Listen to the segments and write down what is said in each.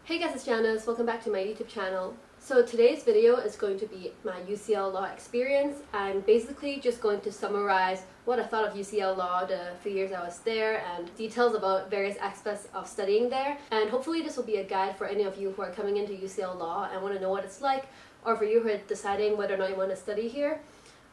Hey guys, it's Janis. Welcome back to my YouTube channel. So today's video is going to be my UCL Law experience. I'm basically just going to summarize what I thought of UCL Law the few years I was there and details about various aspects of studying there. And hopefully this will be a guide for any of you who are coming into UCL Law and want to know what it's like, or for you who are deciding whether or not you want to study here.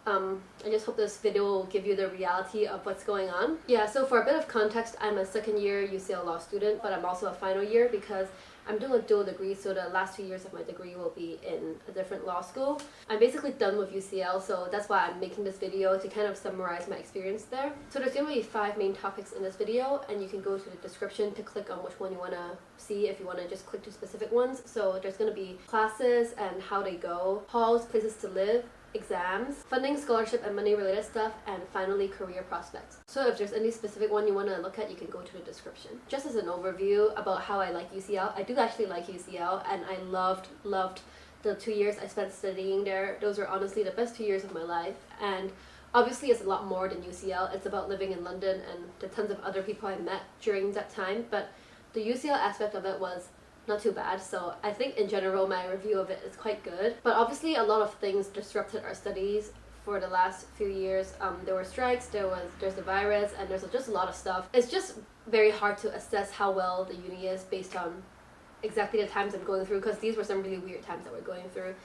I just hope this video will give you the reality of what's going on. Yeah, so for a bit of context, I'm a second year UCL Law student, but I'm also a final year because I'm doing a dual degree, so the last 2 years of my degree will be in a different law school. I'm basically done with UCL, so that's why I'm making this video to kind of summarize my experience there. So there's going to be 5 main topics in this video, and you can go to the description to click on which one you want to see if you want to just click to specific ones. So there's going to be classes and how they go, halls, places to live, exams, funding, scholarship and money related stuff, and finally career prospects. So if there's any specific one you want to look at, you can go to the description. Just as an overview about how I like UCL, I do actually like UCL, and I loved the 2 years I spent studying there. Those were honestly the best 2 years of my life, and obviously it's a lot more than UCL. It's about living in London and the tons of other people I met during that time, but the UCL aspect of it was not too bad, so I think in general my review of it is quite good. But obviously a lot of things disrupted our studies for the last few years. There were strikes, there's the virus, and there's just a lot of stuff. It's just very hard to assess how well the uni is based on exactly the times I'm going through, because these were some really weird times that we're going through.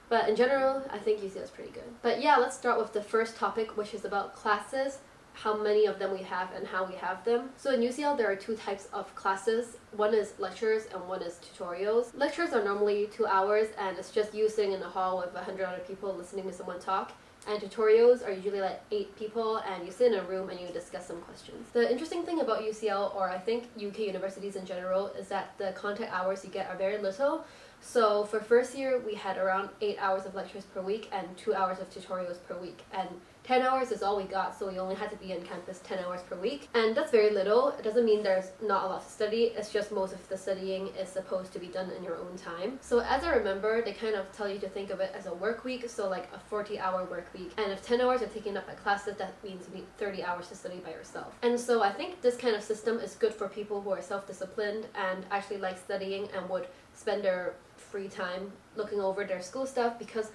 But in general, I think UCL is pretty good. But yeah, let's start with the first topic, which is about classes, how many of them we have and how we have them. So in UCL there are 2 types of classes. One is lectures and one is tutorials. Lectures are normally 2 hours and it's just you sitting in a hall with 100 other people listening to someone talk. And tutorials are usually like 8 people and you sit in a room and you discuss some questions. The interesting thing about UCL, or I think UK universities in general, is that the contact hours you get are very little. So for first year we had around 8 hours of lectures per week and 2 hours of tutorials per week, and 10 hours is all we got, so we only had to be on campus 10 hours per week. And that's very little. It doesn't mean there's not a lot to study, it's just most of the studying is supposed to be done in your own time. So as I remember, they kind of tell you to think of it as a work week, so like a 40-hour work week. And if 10 hours are taken up by classes, that means you need 30 hours to study by yourself. And so I think this kind of system is good for people who are self-disciplined and actually like studying and would spend their free time looking over their school stuff, because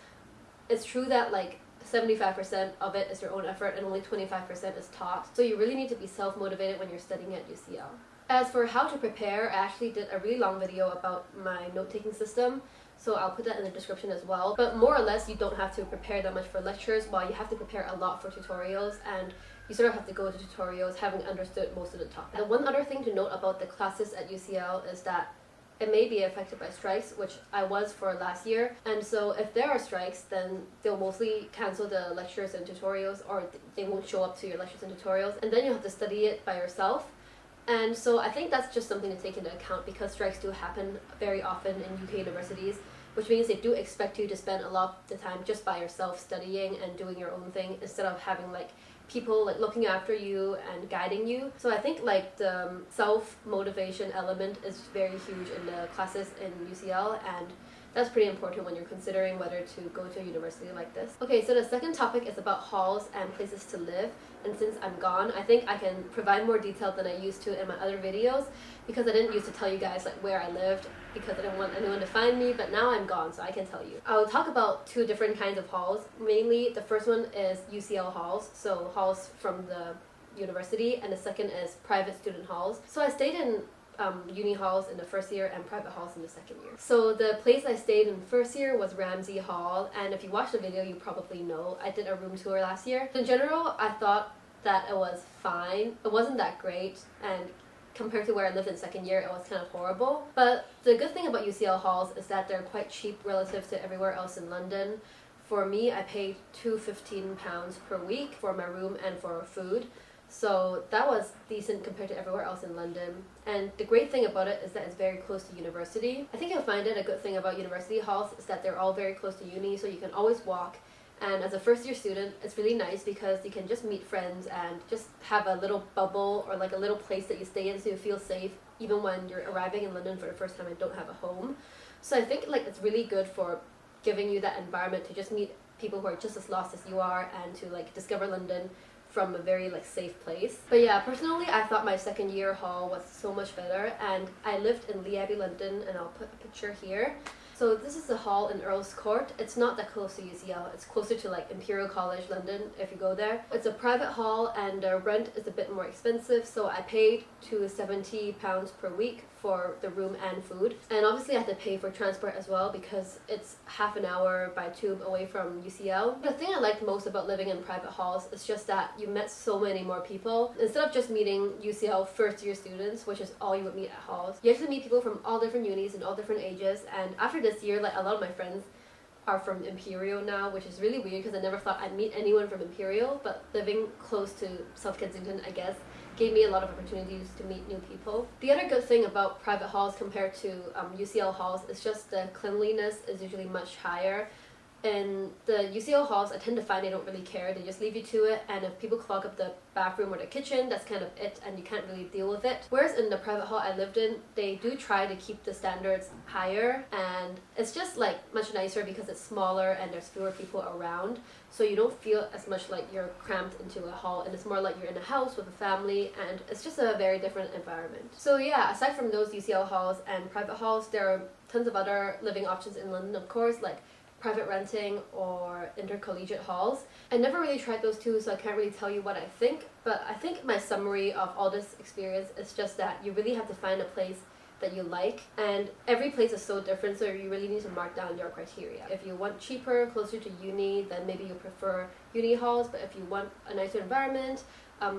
it's true that like 75% of it is your own effort and only 25% is taught. So you really need to be self-motivated when you're studying at UCL. As for how to prepare, I actually did a really long video about my note-taking system, so I'll put that in the description as well. But more or less, you don't have to prepare that much for lectures, while you have to prepare a lot for tutorials, and you sort of have to go to tutorials having understood most of the topic. And one other thing to note about the classes at UCL is that it may be affected by strikes, which I was for last year. And so if there are strikes, then they'll mostly cancel the lectures and tutorials, or they won't show up to your lectures and tutorials, and then you have to study it by yourself. And so I think that's just something to take into account, because strikes do happen very often in UK universities, which means they do expect you to spend a lot of the time just by yourself studying and doing your own thing, instead of having like people like looking after you and guiding you. So I think like the self-motivation element is very huge in the classes in UCL, and that's pretty important when you're considering whether to go to a university like this. Okay, so the second topic is about halls and places to live, and since I'm gone, I think I can provide more detail than I used to in my other videos, because I didn't used to tell you guys like where I lived, because I didn't want anyone to find me, but now I'm gone, so I can tell you. I'll talk about 2 different kinds of halls. Mainly, the first one is UCL halls, so halls from the university, and the second is private student halls. So I stayed in uni halls in the first year and private halls in the second year. So the place I stayed in first year was Ramsey Hall, and if you watched the video you probably know I did a room tour last year. In general, I thought that it was fine. It wasn't that great, and compared to where I lived in second year, it was kind of horrible. But the good thing about UCL halls is that they're quite cheap relative to everywhere else in London. For me, I paid £215 per week for my room and for food. So that was decent compared to everywhere else in London. And the great thing about it is that it's very close to university. I think you'll find it a good thing about university halls is that they're all very close to uni, so you can always walk. And as a first year student, it's really nice because you can just meet friends and just have a little bubble or like a little place that you stay in, so you feel safe even when you're arriving in London for the first time and don't have a home. So I think like it's really good for giving you that environment to just meet people who are just as lost as you are and to like discover London from a very like safe place. But yeah, personally I thought my second year hall was so much better, and I lived in Lee Abbey, London, and I'll put a picture here. So this is the hall in Earl's Court. It's not that close to UCL. It's closer to like Imperial College London if you go there. It's a private hall and the rent is a bit more expensive, so I paid £70 per week for the room and food. And obviously I had to pay for transport as well because it's half an hour by tube away from UCL. The thing I liked most about living in private halls is just that you met so many more people. Instead of just meeting UCL first year students, which is all you would meet at halls, you actually meet people from all different unis and all different ages. And after this year, like a lot of my friends are from Imperial now, which is really weird because I never thought I'd meet anyone from Imperial, but living close to South Kensington, I guess, gave me a lot of opportunities to meet new people. The other good thing about private halls compared to UCL halls is just the cleanliness is usually much higher. In the UCL halls, I tend to find they don't really care. They just leave you to it, and if people clog up the bathroom or the kitchen, that's kind of it, and you can't really deal with it. Whereas in the private hall I lived in, they do try to keep the standards higher, and it's just like much nicer because it's smaller and there's fewer people around, so you don't feel as much like you're cramped into a hall, and it's more like you're in a house with a family, and it's just a very different environment. So yeah, aside from those UCL halls and private halls, there are tons of other living options in London, of course, like private renting or intercollegiate halls. I never really tried those two, so I can't really tell you what I think, but I think my summary of all this experience is just that you really have to find a place that you like, and every place is so different, so you really need to mark down your criteria. If you want cheaper, closer to uni, then maybe you prefer uni halls, but if you want a nicer environment,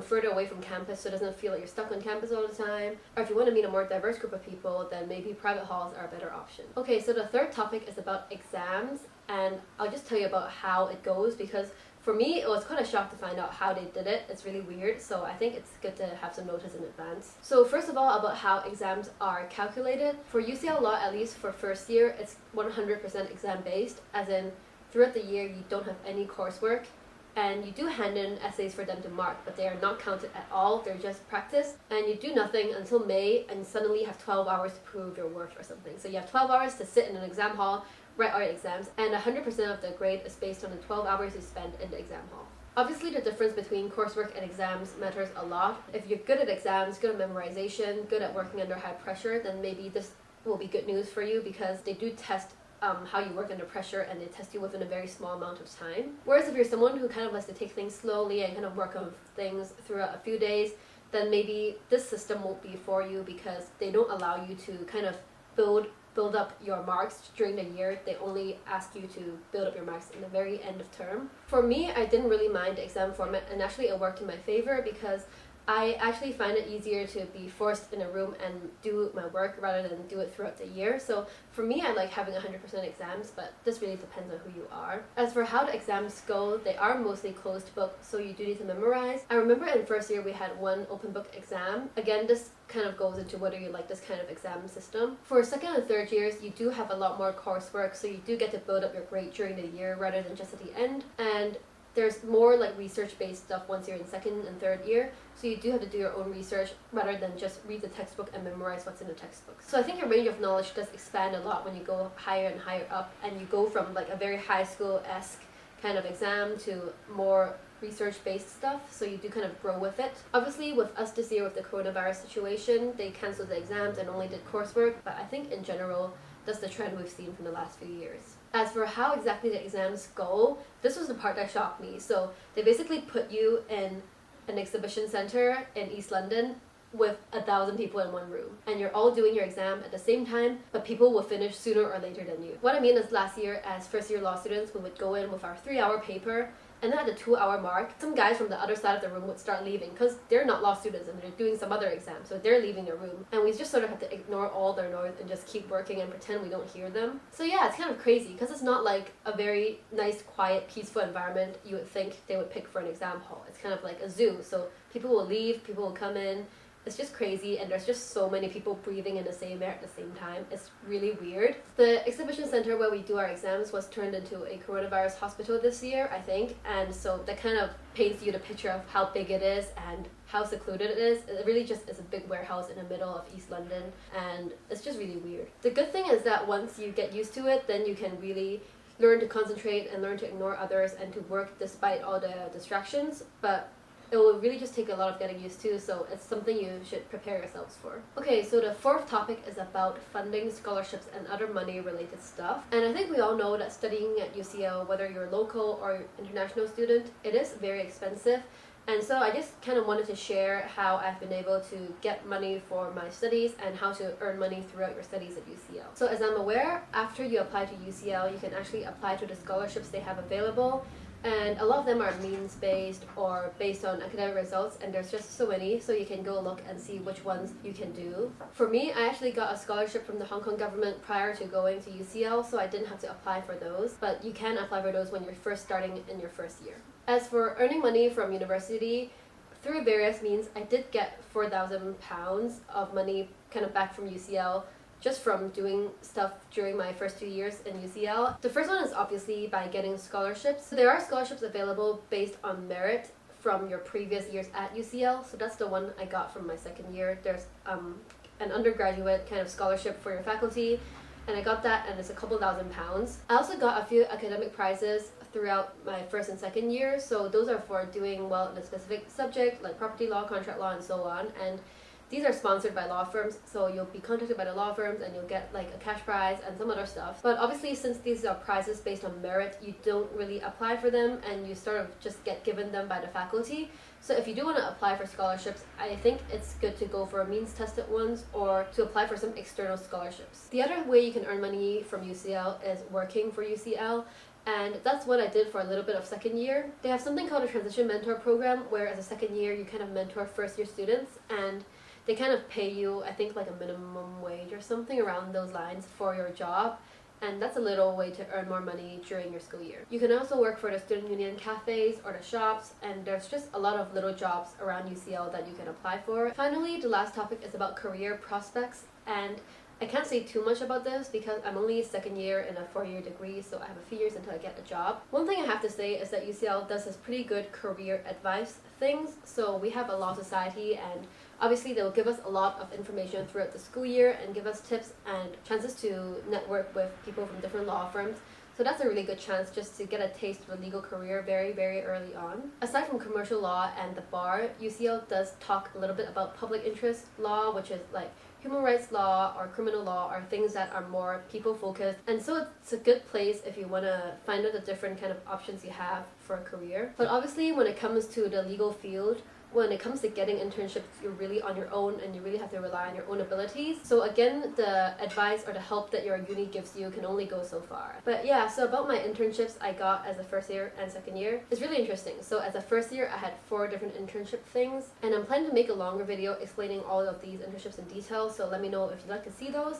further away from campus so it doesn't feel like you're stuck on campus all the time, or if you want to meet a more diverse group of people, then maybe private halls are a better option. Okay, so the third topic is about exams, and I'll just tell you about how it goes, because for me it was quite a shock to find out how they did it. It's really weird, so I think it's good to have some notice in advance. So first of all, about how exams are calculated. For UCL Law, at least for first year, it's 100% exam based, as in throughout the year you don't have any coursework, and you do hand in essays for them to mark, but they are not counted at all. They're just practice, and you do nothing until May, and suddenly you have 12 hours to prove your worth or something. So you have 12 hours to sit in an exam hall, write all your exams, and 100% of the grade is based on the 12 hours you spend in the exam hall. Obviously, the difference between coursework and exams matters a lot. If you're good at exams, good at memorization, good at working under high pressure, then maybe this will be good news for you, because they do test how you work under pressure, and they test you within a very small amount of time. Whereas if you're someone who kind of likes to take things slowly and kind of work on things throughout a few days, then maybe this system won't be for you, because they don't allow you to kind of build up your marks during the year. They only ask you to build up your marks in the very end of term. For me, I didn't really mind the exam format, and actually it worked in my favor, because I actually find it easier to be forced in a room and do my work rather than do it throughout the year. So for me, I like having 100% exams, but this really depends on who you are. As for how the exams go, they are mostly closed book, so you do need to memorize. I remember in first year we had one open book exam. Again, this kind of goes into whether you like this kind of exam system. For second and third years, you do have a lot more coursework, so you do get to build up your grade during the year rather than just at the end. And there's more like research-based stuff once you're in second and third year, so you do have to do your own research rather than just read the textbook and memorize what's in the textbook. So I think your range of knowledge does expand a lot when you go higher and higher up, and you go from like a very high school-esque kind of exam to more research-based stuff, so you do kind of grow with it. Obviously, with us this year with the coronavirus situation, they cancelled the exams and only did coursework, but I think in general, that's the trend we've seen from the last few years. As for how exactly the exams go, this was the part that shocked me. So they basically put you in an exhibition center in East London with 1,000 people in one room, and you're all doing your exam at the same time, but people will finish sooner or later than you. What I mean is, last year as first year law students, we would go in with our 3-hour paper, and then at the 2-hour mark, some guys from the other side of the room would start leaving, because they're not law students and they're doing some other exam, so they're leaving their room. And we just sort of have to ignore all their noise and just keep working and pretend we don't hear them. So yeah, it's kind of crazy, because it's not like a very nice, quiet, peaceful environment you would think they would pick for an exam hall. It's kind of like a zoo, so people will leave, people will come in. It's just crazy, and there's just so many people breathing in the same air at the same time. It's really weird. The exhibition center where we do our exams was turned into a coronavirus hospital this year, I think, and so that kind of paints you the picture of how big it is and how secluded it is. It really just is a big warehouse in the middle of East London, and it's just really weird. The good thing is that once you get used to it, then you can really learn to concentrate and learn to ignore others and to work despite all the distractions. But it will really just take a lot of getting used to, so it's something you should prepare yourselves for. Okay, so the fourth topic is about funding, scholarships, and other money related stuff. And I think we all know that studying at UCL, whether you're a local or international student, it is very expensive. And so I just kind of wanted to share how I've been able to get money for my studies and how to earn money throughout your studies at UCL. So as I'm aware, after you apply to UCL, you can actually apply to the scholarships they have available. And a lot of them are means-based or based on academic results, and there's just so many, so you can go look and see which ones you can do. For me, I actually got a scholarship from the Hong Kong government prior to going to UCL, so I didn't have to apply for those, but you can apply for those when you're first starting in your first year. As for earning money from university, through various means, I did get £4,000 of money kind of back from UCL just from doing stuff during my first 2 years in UCL. The first one is obviously by getting scholarships. So there are scholarships available based on merit from your previous years at UCL, so that's the one I got from my second year. There's an undergraduate kind of scholarship for your faculty, and I got that, and it's a couple £1,000s. I also got a few academic prizes throughout my first and second year, so those are for doing well in a specific subject like property law, contract law, and so on. And these are sponsored by law firms, so you'll be contacted by the law firms and you'll get like a cash prize and some other stuff. But obviously, since these are prizes based on merit, you don't really apply for them and you sort of just get given them by the faculty. So if you do want to apply for scholarships, I think it's good to go for means-tested ones or to apply for some external scholarships. The other way you can earn money from UCL is working for UCL. And that's what I did for a little bit of second year. They have something called a transition mentor program, where as a second year you kind of mentor first year students, and they kind of pay you, I think, like a minimum wage or something around those lines for your job. And that's a little way to earn more money during your school year. You can also work for the student union cafes or the shops, and there's just a lot of little jobs around UCL that you can apply for. Finally, the last topic is about career prospects, and I can't say too much about this because I'm only second year in a 4-year degree, so I have a few years until I get a job. One thing I have to say is that UCL does this pretty good career advice things. So we have a law society, and obviously they'll give us a lot of information throughout the school year and give us tips and chances to network with people from different law firms. So that's a really good chance just to get a taste of a legal career very, very early on. Aside from commercial law and the bar, UCL does talk a little bit about public interest law, which is like human rights law or criminal law, are things that are more people focused. And so it's a good place if you want to find out the different kind of options you have for a career. But obviously when it comes to the legal field, when it comes to getting internships, you're really on your own and you really have to rely on your own abilities. So again, the advice or the help that your uni gives you can only go so far. But yeah, so about my internships I got as a first year and second year, it's really interesting. So as a first year, I had 4 different internship things, and I'm planning to make a longer video explaining all of these internships in detail, so let me know if you'd like to see those.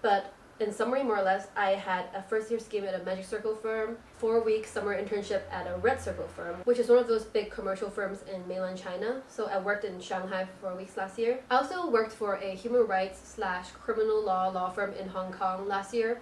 But in summary, more or less, I had a first year scheme at a Magic Circle firm, 4-week summer internship at a Red Circle firm, which is one of those big commercial firms in mainland China. So I worked in Shanghai for 4 weeks last year. I also worked for a human rights / criminal law firm in Hong Kong last year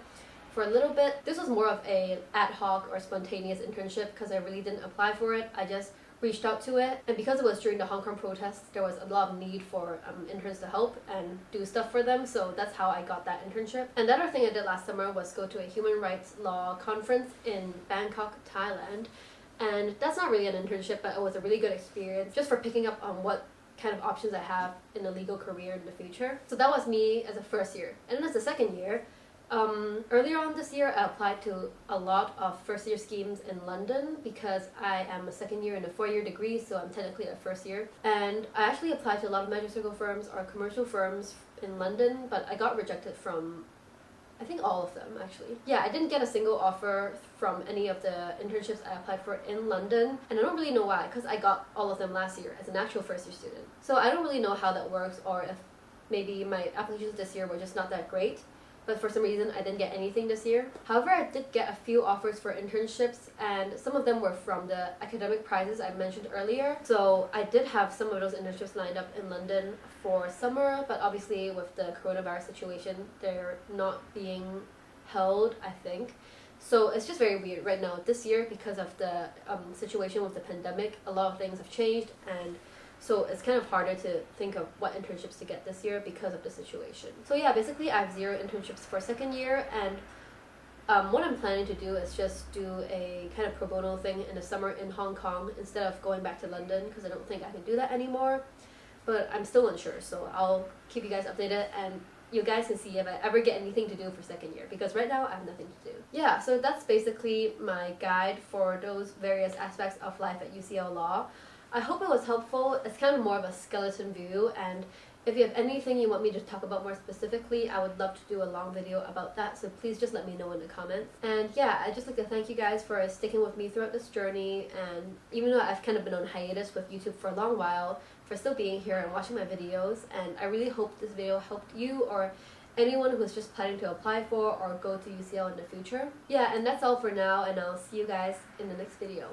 for a little bit. This was more of a ad hoc or spontaneous internship because I really didn't apply for it. I just reached out to it, and because it was during the Hong Kong protests, there was a lot of need for interns to help and do stuff for them, so that's how I got that internship. And the other thing I did last summer was go to a human rights law conference in Bangkok, Thailand, and that's not really an internship, but it was a really good experience just for picking up on what kind of options I have in a legal career in the future. So that was me as a first year. And then as a second year, earlier on this year, I applied to a lot of first year schemes in London because I am a second year in a 4-year degree, so I'm technically a first year. And I actually applied to a lot of Magic Circle firms or commercial firms in London, but I got rejected from, I think, all of them actually. Yeah, I didn't get a single offer from any of the internships I applied for in London, and I don't really know why, because I got all of them last year as an actual first year student. So I don't really know how that works, or if maybe my applications this year were just not that great. But for some reason I didn't get anything this year. However, I did get a few offers for internships, and some of them were from the academic prizes I mentioned earlier. So I did have some of those internships lined up in London for summer, but obviously with the coronavirus situation, they're not being held, I think. So it's just very weird right now. This year, because of the situation with the pandemic, a lot of things have changed, and so it's kind of harder to think of what internships to get this year because of the situation. So yeah, basically I have 0 internships for second year, and What I'm planning to do is just do a kind of pro bono thing in the summer in Hong Kong instead of going back to London, because I don't think I can do that anymore. But I'm still unsure, so I'll keep you guys updated, and you guys can see if I ever get anything to do for second year, because right now I have nothing to do. Yeah, so that's basically my guide for those various aspects of life at UCL Law. I hope it was helpful. It's kind of more of a skeleton view, and if you have anything you want me to talk about more specifically, I would love to do a long video about that, so please just let me know in the comments. And yeah, I'd just like to thank you guys for sticking with me throughout this journey, and even though I've kind of been on hiatus with YouTube for a long while, for still being here and watching my videos. And I really hope this video helped you or anyone who's just planning to apply for or go to UCL in the future. Yeah, and that's all for now, and I'll see you guys in the next video.